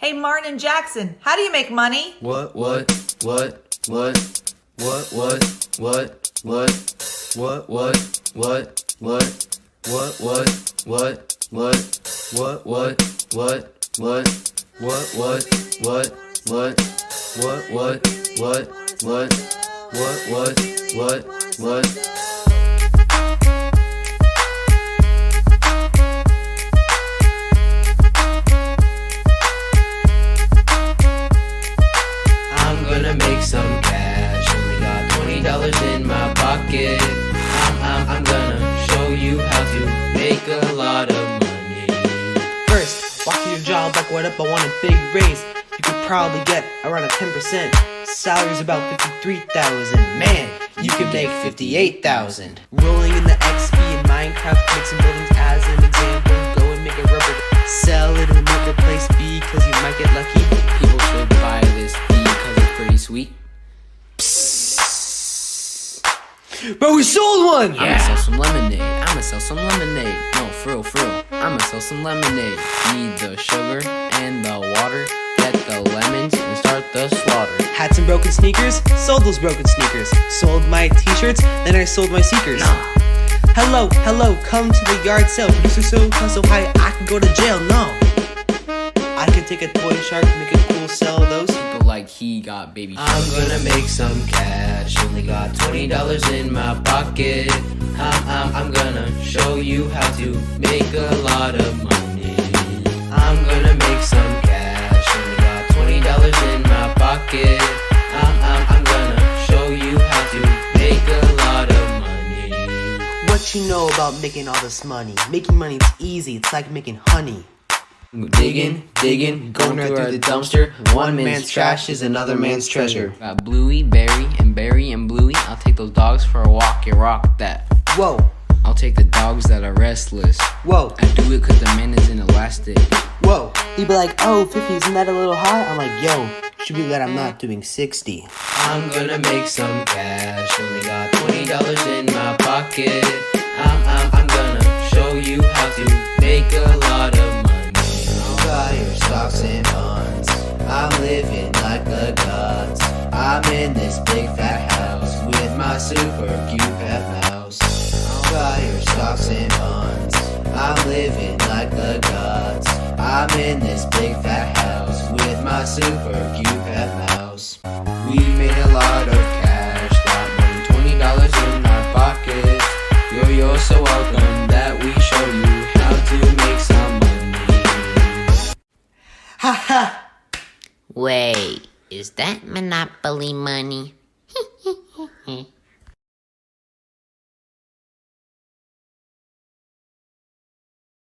Hey, Martin and Jackson, how do you make money? What? I'm gonna make some cash, only got $20 in my pocket. I'm gonna show you how to make a lot of money. First, walk to your job like, what up, I want a big raise. You could probably get around a 10%. Salary's about $53,000. Man, you could make $58,000. Rolling in the XP in Minecraft, make some buildings as an example. Go and make a rubber, sell it in the marketplace B, cause you might get lucky. People should buy this B because it's pretty sweet. Bro, we sold one! I'ma sell some lemonade. I'ma sell some lemonade. No, for real. I'ma sell some lemonade. Need the sugar and the water. Get the lemons and start the slaughter. Had some broken sneakers, sold those broken sneakers. Sold my t-shirts, then I sold my seekers. Hello, come to the yard sale. Producer so high, I can go to jail. No, I could take a toy shark, make a cool sell of those. People like he got baby shark. I'm gonna make some cash, only got $20 in my pocket. I'm gonna show you how to make a lot of money. I'm gonna make some cash, only got $20 in my pocket. I'm gonna show you how to make a lot of money. What you know about making all this money? Making money is easy, it's like making honey. Digging, going right through the dumpster. One man's trash is another man's treasure. Got Bluey, Barry, and Bluey. I'll take those dogs for a walk and rock that. Whoa, I'll take the dogs that are restless. whoa, I do it cause the man is inelastic. whoa. He'd be like, oh, 50, isn't that a little high? I'm like, yo, should be glad I'm not doing 60. I'm gonna make some cash, only got $20 in my pocket. I'm gonna show you how to make a lot of money. Buy your stocks and bonds. I'm living like the gods. I'm in this big fat house with my super cute pet mouse. Buy your stocks and bonds. I'm living like the gods. I'm in this big fat house with my super cute pet mouse. We made a lot of cash, got more than $20 in our pockets. You're so welcome that we show you how to make some money. Ha ha! Wait, is that Monopoly money?